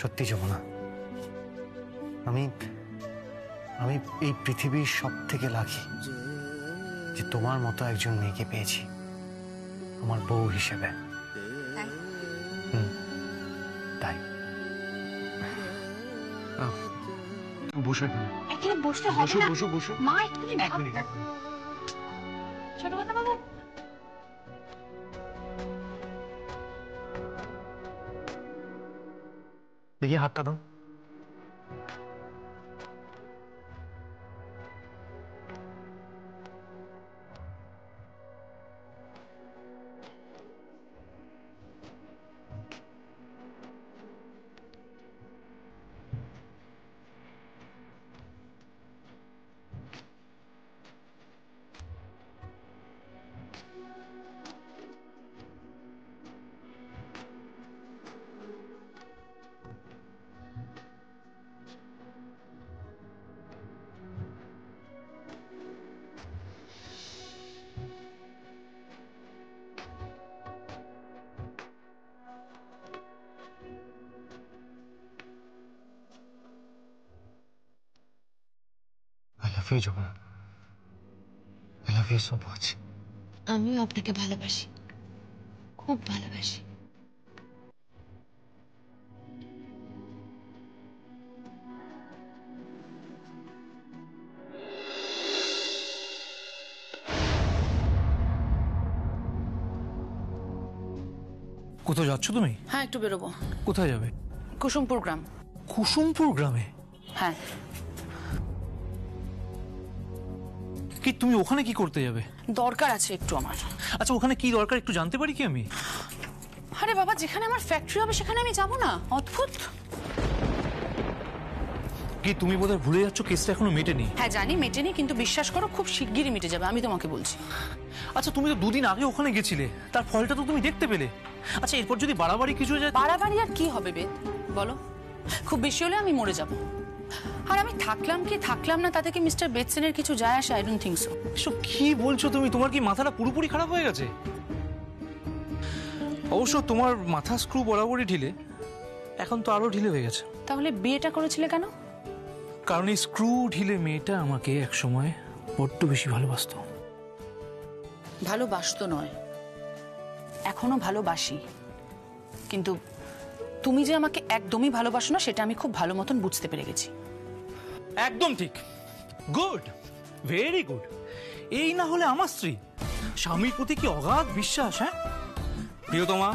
সত্যি যমুনা, আমি আমি এই পৃথিবীর সব থেকে লাকি যে তোমার মতো একজন মেয়েকে পেয়েছি আমার বউ হিসেবে। তাই বসো, এখানে বসতে হবে না। বসো বসো। মা একটু এক মিনিট। ছোট কথা বাবু, দেখি হাতটা দাও। I love you, Jomana. I love you so much. আমিও আপনাকে ভালোবাসি, খুব ভালোবাসি। কোথাও যাচ্ছ তুমি? হ্যাঁ, একটু বেরোবো। কোথায় যাবে? কুসুমপুর গ্রাম। কুসুমপুর গ্রামে? হ্যাঁ। কি তুমি ওখানে কি করতে যাবে? দরকার আছে একটু আমার। আচ্ছা, ওখানে কি দরকার একটু জানতে পারি কি আমি? আরে বাবা, যেখানে আমার ফ্যাক্টরি হবে সেখানে আমি যাব না? অদ্ভুত। কি তুমি বোধহয় ভুলে যাচ্ছ কেসটা এখনো মেটেনি। হ্যাঁ জানি মেটেনি, কিন্তু বিশ্বাস করো খুব শিগগিরই মিটে যাবে, আমি তোমাকে বলছি। আচ্ছা, তুমি তো দুদিন আগে ওখানে গেছিলে, তার ফলটা তো তুমি দেখতে পেলে। আচ্ছা, এরপর যদি বাড়াবাড়ি কিছু হয়ে যায়? বাড়াবাড়ি আর কি হবে বেদ, বলো? খুব বেশি হলে আমি মরে যাব। আর আমি থাকলাম কি থাকলাম না তাতে কি মিস্টার বেটসেনের কিছু যায় আসে? I don't think so. এসব কি বলছো তুমি? তোমার কি মাথাটা পুরোপুরি খারাপ হয়ে গেছে? অবশ্য তোমার মাথা স্ক্রু বরাবরই ঢিলে, এখন তো আরো ঢিলে হয়ে গেছে। তাহলে বিয়েটা করেছিলে কেন? কারণ এই স্ক্রু ঢিলে মেয়েটা আমাকে একসময় বড্ড বেশি ভালোবাসতো। ভালোবাসতো নয়, এখনো ভালোবাসি, কিন্তু তুমি যে আমাকে একদমই ভালোবাসো না সেটা আমি খুব ভালো মতন বুঝতে পেরে গেছি। একদম ঠিক, গুড, ভেরি গুড। এই না হলে আমার স্ত্রী, স্বামীর প্রতি কি অগাধ বিশ্বাস। হ্যাঁ প্রিয়তমা,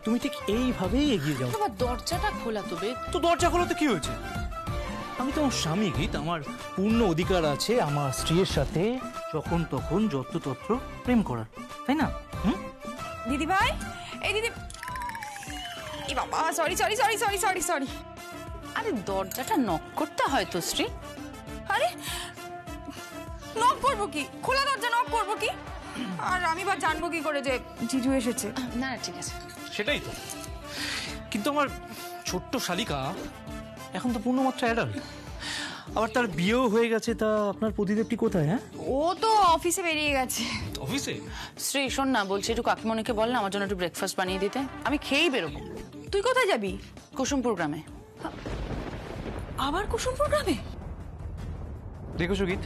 তুমি ঠিক এইভাবেই এগিয়ে যাও। তোমার দরজাটা খোলা তবে। তো দরজা খোলাতে কি হয়েছে? আমি তোমার স্বামী, গীত, আমার পূর্ণ অধিকার আছে আমার স্ত্রীর সাথে যখন তখন যত্রতত্র প্রেম করার, তাই না? দিদি ভাই, এই দিদি, এই বাবা, sorry sorry sorry sorry sorry sorry. আরে দরজাটা নক করতে হয় তো শ্রী। আরে নক করবো কি? খোলা দরজা নক করবো কি? আর আমি বা জানবো কি করে যে জিজু এসেছে? না ঠিক আছে, সেটাই তো। কিন্তু আমার ছোট্ট শালিকা এখন তো পূর্ণমাত্রা অ্যাডাল্ট, আবার তার বিয়েও হয়ে গেছে। তা আপনার প্রতিদেবটি কোথায়? হ্যাঁ, ও তো অফিসে বেরিয়ে গেছে। অফিসে? শ্রী শোন না, বলছি একটু কাকিমণিকে বল না আমার জন্য একটু ব্রেকফাস্ট বানিয়ে দিতে, আমি খেয়েই বেরোবো। তুই কোথায় যাবি? কুসুমপুর গ্রামে। আবার কুসুমপুর গ্রামে? দেখেছো গীত,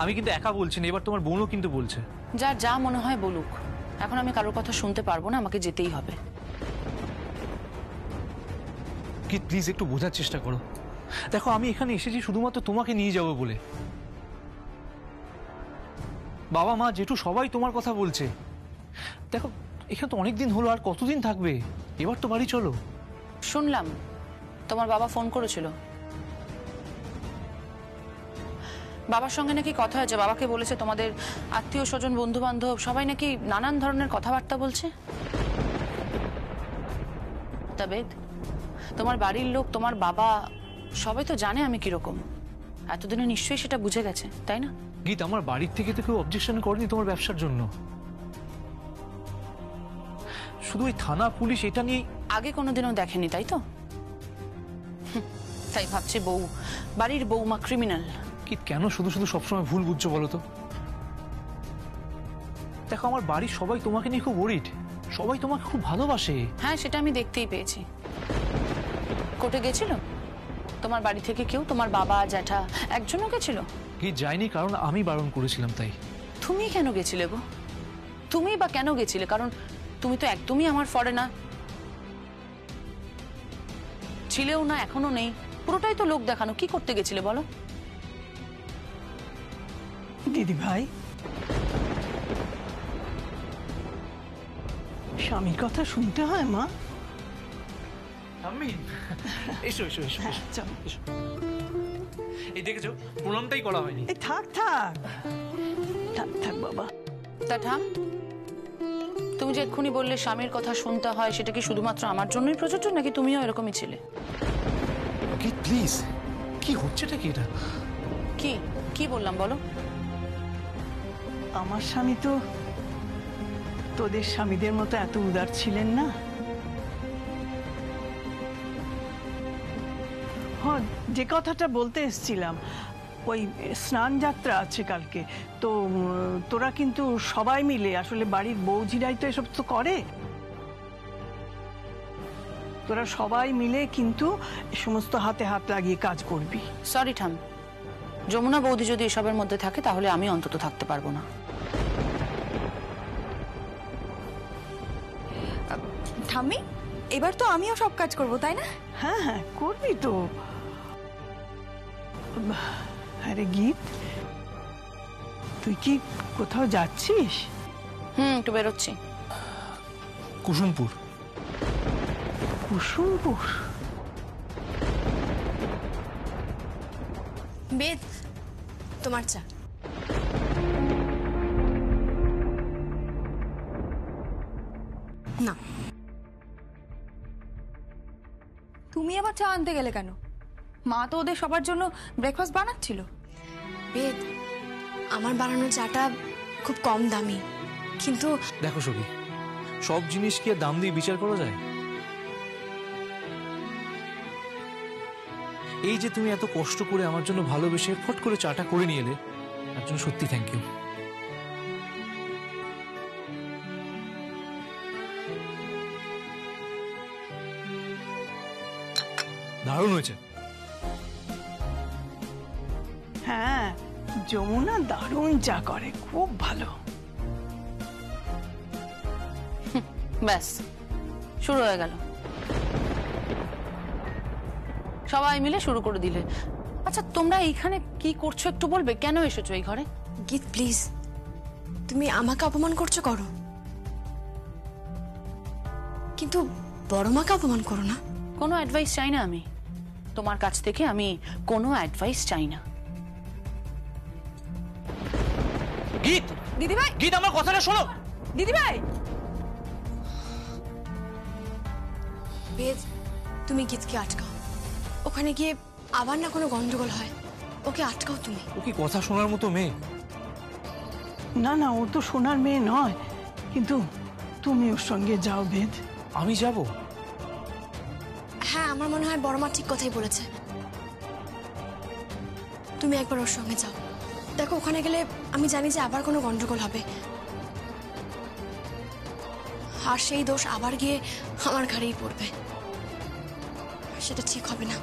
আমি কিন্তু একা বলছি না, এবার তোমার বোনও কিন্তু বলছে। যার যা মনে হয় বলুক, এখন আমি কারোর কথা শুনতে পারবো না, আমাকে যেতেই হবে। কি প্লিজ একটু বোঝার চেষ্টা করো। দেখো, আমি এখানে এসেছি শুধুমাত্র তোমাকে নিয়ে যাবো বলে। বাবা মা জেঠু সবাই তোমার কথা বলছে। দেখো, এখানে তো অনেকদিন হলো, আর কতদিন থাকবে? এবার তো বাড়ি চলো। শুনলাম তোমার বাবা ফোন করেছিল, বাবার সঙ্গে নাকি কথা হয়েছে, বাবাকে বলেছে তোমাদের আত্মীয় স্বজন বন্ধু বান্ধব সবাই নাকি নানান ধরনের কথাবার্তা বলছে। তবে তোমার বাড়ির লোক, তোমার বাবা সবাই তো জানে আমি কিরকম, এতদিনে নিশ্চয়ই সেটা বুঝে গেছে, তাই না? গীত, আমার বাড়ির থেকে তো কেউ অবজেকশন করেনি তোমার ব্যবসার জন্য। শুধু ওই থানা পুলিশ এটা নিয়ে আগে কোনোদিনও দেখেনি, তাই তো? তাই ভাবছে বউ, বাড়ির বউমা ক্রিমিনাল। কি কেন শুধু শুধু সবসময় ভুল বুঝছো বলো তো? দেখো, আমার বাড়ির সবাই তোমাকে নিয়ে খুব ওরিড, সবাই তোমাকে খুব ভালোবাসে। হ্যাঁ, সেটা আমি দেখতেই পেয়েছি। কোর্টে গেছিল? তোমার বাড়ি থেকে কেউ, তোমার বাবা জ্যাঠা একজনও গেছিল? কি যায়নি, কারণ আমি বারণ করেছিলাম তাই। তুমি কেন গেছিলে গো? তুমি বা কেন গেছিলে? কারণ তুমি তো একদমই আমার ফরেনার ছিলেও না, এখনো নেই, পুরোটাই তো লোক দেখানো। কি করতে গেছিলে বলো? দিদি ভাই, স্বামীর কথা শুনতে হয় মা। আমি এসো এসো এসো হ্যাঁ, এসো, চল। এসো। এই দেখেছো, প্রণামটাই করা হয়নি। এই থাক থাক থাক থাক বাবা। তা ঠাম, তুমি যে এক্ষুনি বললে স্বামীর কথা শুনতে হয়, সেটা কি শুধুমাত্র আমার জন্যই প্রযোজ্য, নাকি তুমিও এরকমই ছিলে? কি প্লিজ, কি হচ্ছেটা কি এটা? কি কি বললাম বলো? আমার স্বামী তো তোদের স্বামীদের মতো এত উদার ছিলেন না। হ্যাঁ, যে কথাটা বলতে এসছিলাম, ওই স্নান যাত্রা আছে কালকে, তো তোরা কিন্তু সবাই মিলে, আসলে বাড়ির বৌঝিরাই তো এসব তো করে, তোরা সবাই মিলে কিন্তু এ সমস্ত হাতে হাত লাগিয়ে কাজ করবি। সরি ঠাম, যমুনা বৌদি যদি এসবের মধ্যে থাকে তাহলে আমি অন্তত থাকতে পারবো না। ঠাম্মি, এবার তো আমিও সব কাজ করব, তাই না? হ্যাঁ হ্যাঁ, করবি তো। আরে গীত, তুই কি কোথাও যাচ্ছিস? একটু বেরোচ্ছি। কুসুমপুর। কুসুমপুর? বেদ, তোমার চা। না, তুমি আবার চা আনতে গেলে কেন? মা তো ওদের সবার জন্য ব্রেকফাস্ট বানাচ্ছিল। বেদ, আমার বানানো চাটা খুব কম দামি, কিন্তু দেখো সখী, সব জিনিস কি আর দাম দিয়ে বিচার করা যায়? এই যে তুমি এত কষ্ট করে আমার জন্য ভালোবেসে ফট করে চাটা করে নিয়ে এলে, তার জন্য সত্যি থ্যাংক ইউ। দারুণ হয়েছে। হ্যাঁ, যমুনা দারুণ চা করে, খুব ভালো। ব্যাস, শুরু হয়ে গেল, সবাই মিলে শুরু করে দিলে। আচ্ছা, তোমরা এইখানে কি করছো একটু বলবে? কেন এসেছো এই ঘরে? গীত প্লিজ, তুমি আমাকে অপমান করছো করো, কিন্তু বড় মাকে অপমান করো না। কোনো অ্যাডভাইস চাই না আমি তোমার কাছ থেকে, আমি কোনো অ্যাডভাইস চাই না। গীত, দিদিভাই, গীত আমার কথাটা শোনো। দিদিভাই, বেদ, তুমি গীতকে আটকাও, ওখানে গিয়ে আবার না কোনো গন্ডগোল হয়, ওকে আটকাও তুমি। ও কি কথা শোনার মতো মেয়ে? না না, ও তো সোনার মেয়ে নয়, কিন্তু তুমি ওর সঙ্গে যাও বেদ। আমি যাব? হ্যাঁ, আমার মনে হয় বড় মা ঠিক কথাই বলেছে, তুমি একবার ওর সঙ্গে যাও। দেখো, ওখানে গেলে আমি জানি যে আবার কোনো গন্ডগোল হবে, আর সেই দোষ আবার গিয়ে আমার ঘাড়েই পড়বে, সেটা ঠিক হবে না।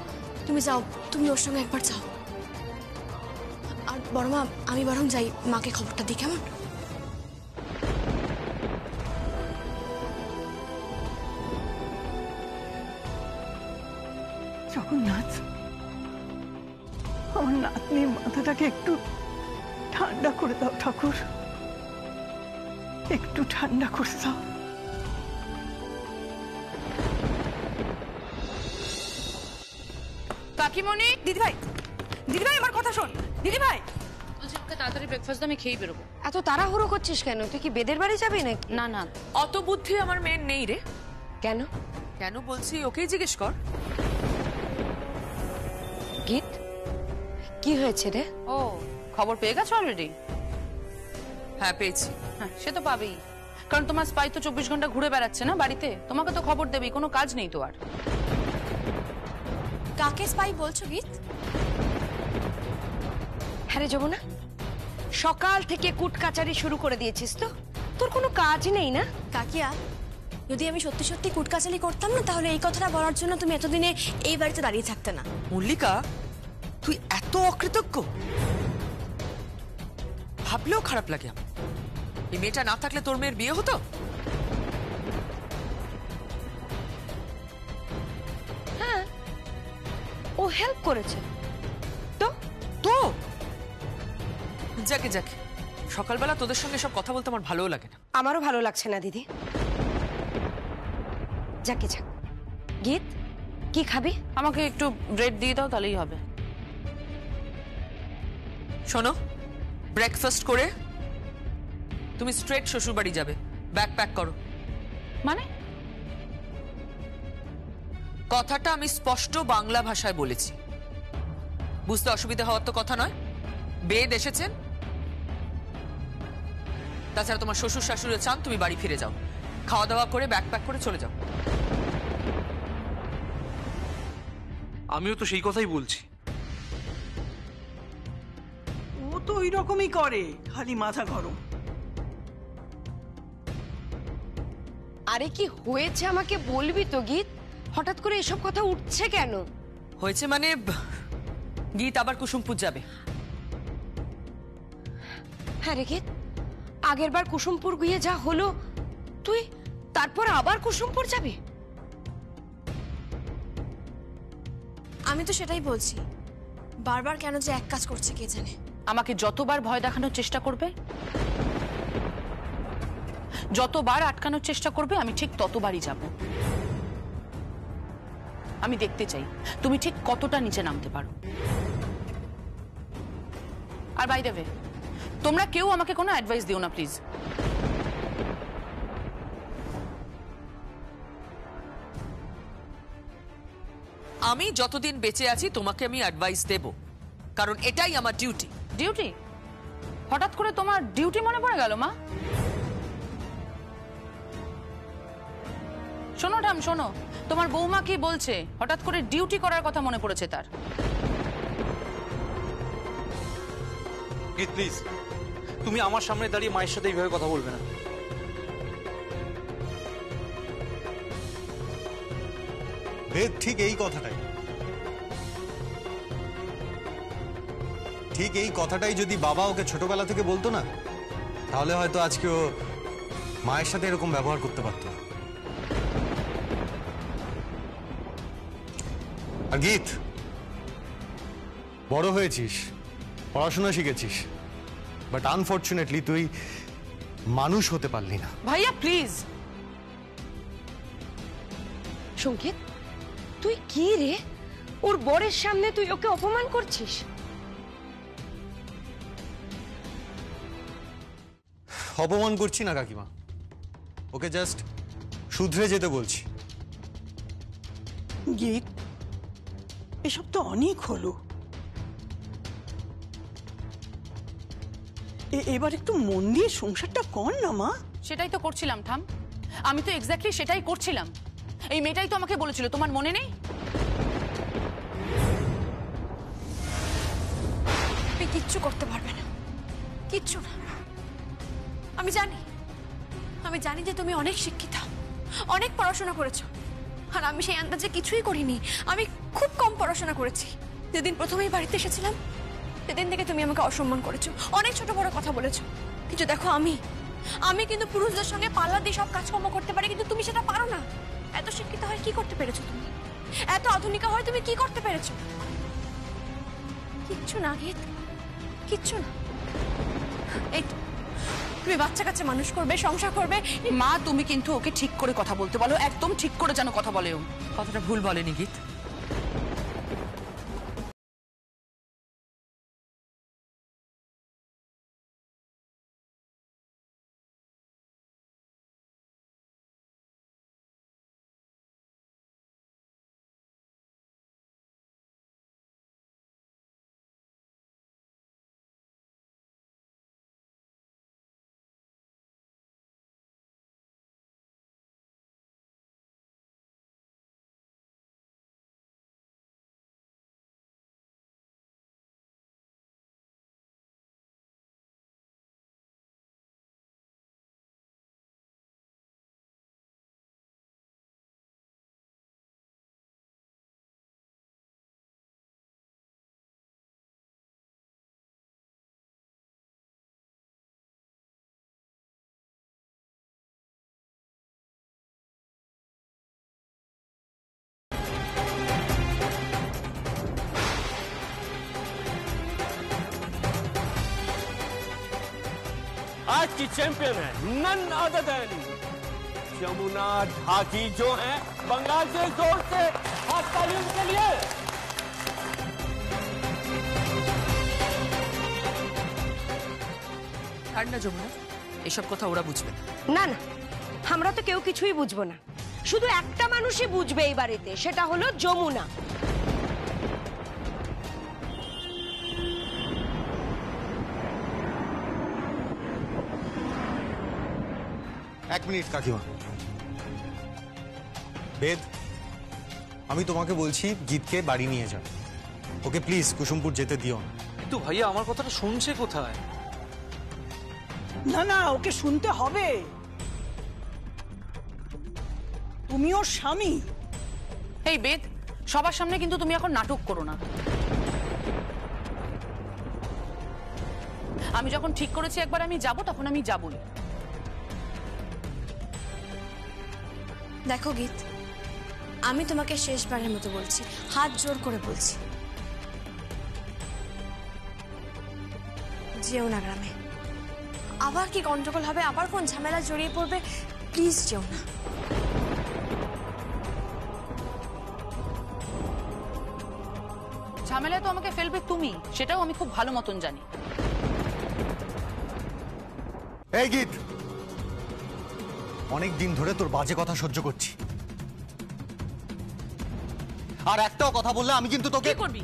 তুমি যাও, তুমি ওর সঙ্গে একবার যাও। আর বড় মা, আমি বরং যাই, মাকে খবরটা দিই, কেমন? জগন্নাথ, আমার নাতনির মাথাটাকে একটু ঠান্ডা করে দাও ঠাকুর, একটু ঠান্ডা করে দাও। কাকিমণি, দিদিভাই, দিদিভাই আমার কথা শোন। দিদিভাই, তাড়াতাড়ি ব্রেকফাস্ট আমি খেয়েই বেরোবো। এত তাড়াহুড়ো করছিস কেন? তুই কি বেদের বাড়ি যাবি নাকি? না না, অত বুদ্ধি আমার মেয়ের নেই রে। কেন? কেন বলছি, ওকেই জিজ্ঞেস কর। গীত, কি হয়েছে রে? ও, খবর পেয়ে গেছো অলরেডি? হ্যাঁ, পেয়েছি। হ্যাঁ, সে তো পাবেই, কারণ তোমার স্পাই তো 24 ঘন্টা ঘুরে বেড়াচ্ছে না বাড়িতে, তোমাকে তো খবর দেবেই, কোনো কাজ নেই তো আর। কাকে স্পাই বলছো গীত? হ্যাঁ রে যমুনা, সকাল থেকে কুট কাচারি শুরু করে দিয়েছিস তো, তোর কোনো কাজ নেই না? কাকিয়া, যদি আমি সত্যি সত্যি কুটকাচালি করতাম না, তাহলে এই কথাটা বলার জন্য তুমি এতদিনে এই বাড়িতে দাঁড়িয়ে থাকতে না। মল্লিকা, তুই এত অকৃতজ্ঞ? ভাবলেও খারাপ লাগে আমার। এই মেয়েটা না থাকলে তোর মেয়ের বিয়ে হতো? হ্যাঁ, ও হেল্প করেছে তো। তো যাকে যাকে, সকালবেলা তোদের সঙ্গে সব কথা বলতে আমার ভালোও লাগে না। আমারও ভালো লাগছে না দিদি। যাকে যাক। গীত, কি খাবি? আমাকে একটু ব্রেড দিয়ে দাও, তাহলেই হবে। শোনো, ব্রেকফাস্ট করে তুমি স্ট্রেট শ্বশুর বাড়ি যাবে। ব্যাগ প্যাক করো। মানে? কথাটা আমি স্পষ্ট বাংলা ভাষায় বলেছি, বুঝতে অসুবিধা হওয়ার তো কথা নয়। বেদ এসেছেন, তাছাড়া তোমার শ্বশুর শাশুড়ি চান তুমি বাড়ি ফিরে যাও। খাওয়া দাওয়া করে ব্যাগ প্যাক করে চলে যাও। আমিও তো সেই কথাই বলছি। ও তো ওই রকমই করে, খালি মাথা গরম। আরে কি হয়েছে আমাকে বলবি তো গীত? হঠাৎ করে এসব কথা উঠছে কেন? হয়েছে মানে, গীত আবার কুসুমপুর যাবে। হ্যাঁ রে গীত, আগের বার কুসুমপুর গিয়ে যা হলো, তুই তারপর আবার কুসুমপুর যাবি? আমি তো সেটাই বলছি, বারবার কেন যে এক কাজ করছে কে জানে। আমাকে যতবার ভয় দেখানোর চেষ্টা করবে, যতবার আটকানোর চেষ্টা করবে, আমি ঠিক ততবারই যাব। আমি দেখতে চাই তুমি ঠিক কতটা নিচে নামতে পারো। আর বাই দ্য ওয়ে, তোমরা কেউ আমাকে কোনো অ্যাডভাইস দিও না প্লিজ। আমি যতদিন বেঁচে আছি তোমাকে আমি অ্যাডভাইস দেব, কারণ এটাই আমার ডিউটি। ডিউটি? হঠাৎ করে তোমার ডিউটি মনে পড়ে গেল মা? শোনো ঠাম, শোনো, তোমার বৌমা কি বলছে? হঠাৎ করে ডিউটি করার কথা মনে পড়েছে তার। গীত প্লিজ, তুমি আমার সামনে দাঁড়িয়ে মায়ের সাথে এইভাবে কথা বলবে না। বেদ ঠিক এই কথাটাই, ঠিক এই কথাটাই যদি বাবা ওকে ছোটবেলা থেকে বলতো না, তাহলে হয়তো আজকে ও মায়ের সাথে এরকম ব্যবহার করতে পারতো না। আর গীত, বড় হয়েছিস, পড়াশোনা শিখেছিস, বাট আনফর্চুনেটলি তুই মানুষ হতে পারলি না। ভাইয়া প্লিজ। সংকেত, তুই কি রে? ওর বরের সামনে তুই ওকে অপমান করছিস? অপমান করছি না কাকিমা, ওকে জাস্ট শুধরে যেতে বলছি। গীত, এসব তো অনেক হলো। এবার একটু মন দিয়ে সংসারটা কর না মা। সেটাই তো করছিলাম ঠাম, আমি তো এক্স্যাক্টলি সেটাই করছিলাম। এই মেয়েটাই তো আমাকে বলেছিল, তোমার মনে নেই? তুমি কিচ্ছু করতে পারবে না, কিচ্ছু না। আমি জানি, আমি জানি যে তুমি অনেক শিক্ষিতা, অনেক পড়াশোনা করেছো, আর আমি সেই আন্দাজে কিছুই করিনি। আমি খুব কম পড়াশোনা করেছি। যেদিন প্রথমেই বাড়িতে এসেছিলাম, সেদিন থেকে তুমি আমাকে অসম্মান করেছো, অনেক ছোট বড় কথা বলেছো। কিন্তু দেখো, আমি কিন্তু পুরুষদের সঙ্গে পাল্লা দিয়ে সব কাজকর্ম করতে পারি, কিন্তু তুমি সেটা পারো না। এত শিক্ষিত হয়ে কি করতে পেরেছো তুমি? এত আধুনিকা হয়ে তুমি কি করতে পেরেছো? কিচ্ছু না গীত, কিচ্ছু না। এই তো, তুমি বাচ্চা কাচ্চা মানুষ করবে, সংসার করবে। মা, তুমি কিন্তু ওকে ঠিক করে কথা বলতে বলো, একদম ঠিক করে যেন কথা বলেও। কথাটা ভুল বলেনি গীত। आज की चैंपियन है नन अदर देन यमुना ढाकी, जो है बंगाल से। जोर से हाथ तालियों के लिए। আর না যমুনা, এসব কথা ওরা বুঝবে না। না না, আমরা তো কেউ কিছুই বুঝবো না, শুধু একটা মানুষই বুঝবে এই বাড়িতে, সেটা হলো যমুনা। এক মিনিট কাকিমা। বেদ, আমি তোমাকে বলছি গীতকে বাড়ি নিয়ে যাও। ওকে প্লিজ কুসুমপুর যেতে দিও না। কিন্তু ভাইয়া আমার কথাটা শুনছে কোথায়? না না, ওকে শুনতে হবে। তুমি ওর স্বামী। এই বেদ, সবার সামনে কিন্তু তুমি এখন নাটক করো না। আমি যখন ঠিক করেছি একবার আমি যাব, তখন আমি যাবই। দেখো গীত, আমি তোমাকে শেষবারের মতো বলছি, হাত জোর করে বলছি, যেও না গ্রামে। আবার কি গন্ডগোল হবে, আবার কোন ঝামেলা জড়িয়ে পড়বে, প্লিজ যেও না। ঝামেলায় তো আমাকে ফেলবে তুমি, সেটাও আমি খুব ভালো মতন জানি। এই গীত, অনেক দিন ধরে তোর বাজে কথা সহ্য করছি, আর একটাও কথা বললে আমি কিন্তু তোকে। কি করবি?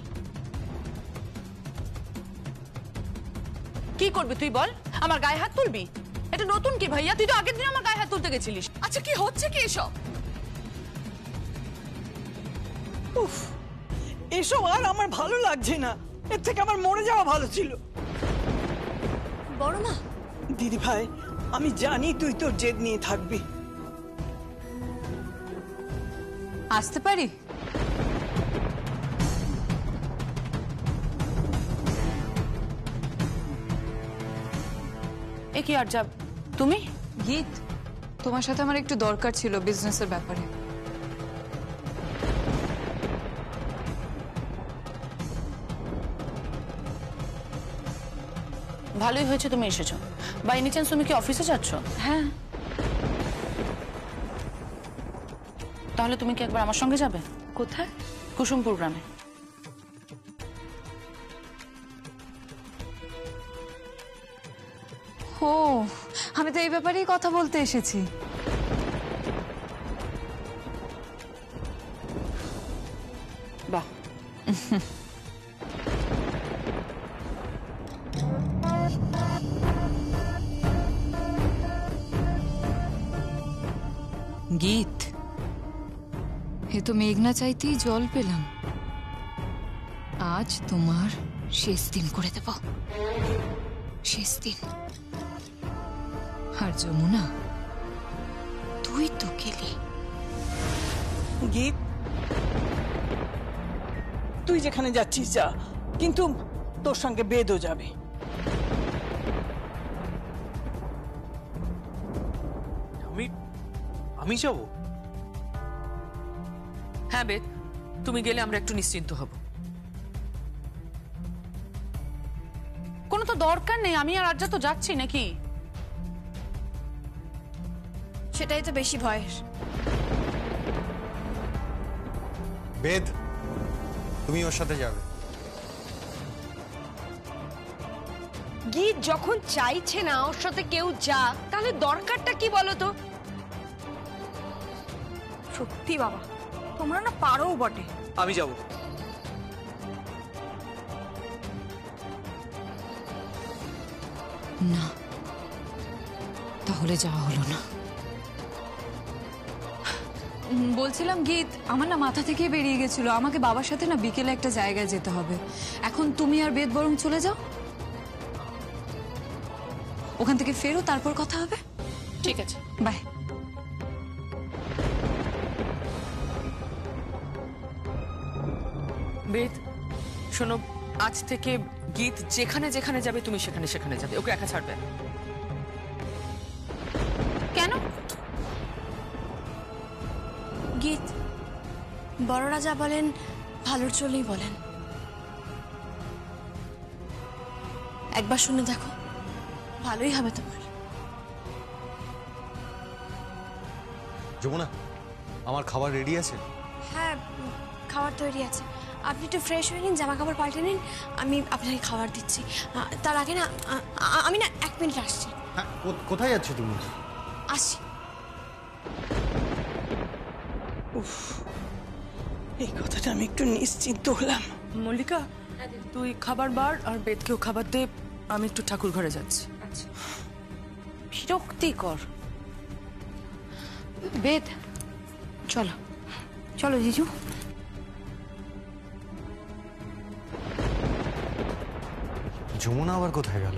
কি করবি তুই বল? আমার গায়ে হাত তুলবি? এটা নতুন কি ভাইয়া? তুই তো আগের দিন আমার গায়ে হাত তুলতে গেছিলিস। আচ্ছা, কি হচ্ছে কি এসব? উফ, এসব আর আমার ভালো লাগছে না, এর থেকে আমার মরে যাওয়া ভালো ছিল। বড় মা, দিদি ভাই, আমি জানি তুই তোর জেদ নিয়ে থাকবি। আসতে পারি? এ কি আর যাব তুমি? গীত, তোমার সাথে আমার একটু দরকার ছিল বিজনেসের ব্যাপারে। ভালোই হয়েছে তুমি এসেছো। বাই এনি চান্স তুমি কি অফিসে যাচ্ছ? হ্যাঁ। তাহলে তুমি কি একবার আমার সঙ্গে যাবে? কোথায়? কুসুমপুর গ্রামে। ও, আমি তো এই ব্যাপারেই কথা বলতে এসেছি। বাহ, গীত, এ তো মেঘনা চাইতেই জল পেলাম। আজ তোমার শেষ দিন করে দেব, শেষ দিন। আর যমুনা, তুই তো গেলি। গীত, তুই যেখানে যাচ্ছিস যা, কিন্তু তোর সঙ্গে বেদও যাবে। আমি যাব? হ্যাঁ বেদ, তুমি গেলে আমরা একটু নিশ্চিন্ত হব। কোনো তো দরকার নেই, আমি আর আর্যা তো যাচ্ছি নাকি। সেটাই তো বেশি ভয়ের। বেদ, তুমি ওর সাথে যাবে। গীত যখন চাইছে না ওর সাথে কেউ যাক, তাহলে দরকারটা কি বলো তো? সত্যি বাবা, তোমরা না পারো বটে। আমি যাব। না, তাহলে যাওয়া হলো না। বলছিলাম গীত, আমার না মাথা থেকে বেরিয়ে গেছিল, আমাকে বাবার সাথে না বিকেলে একটা জায়গায় যেতে হবে। এখন তুমি আর বেদ বরং চলে যাও, ওখান থেকে ফেরো, তারপর কথা হবে। ঠিক আছে, বাই। বেদ শোনো, আজ থেকে গীত যেখানে যেখানে যাবে তুমি সেখানে সেখানে যাবে, ওকে একা ছাড়বে না। কেন? গীত, বড়রা যা বলেন ভালোর জন্যই বলেন। একবার শুনে দেখো, ভালোই হবে তোমার। যমুনা, আমার খাবার রেডি আছে? হ্যাঁ, খাবার তৈরি আছে। আপনি একটু ফ্রেশ হয়ে নিন, জামা কাপড় পাল্টে নিন, আমি আপনাকে খাবার দিচ্ছি। তার আগে না আমি না 1 মিনিট আসছি। হ্যাঁ, কোথায় যাচ্ছ তুমি? আসছি। এই কথাটা আমি একটু নিশ্চিন্ত হলাম। মল্লিকা, তুই খাবার বার আর বেদকেও খাবার দে, আমি একটু ঠাকুর ঘরে যাচ্ছি। বিরক্তিকর। বেদ, চলো চলো জিজু। যমুনা আবার কোথায় গেল?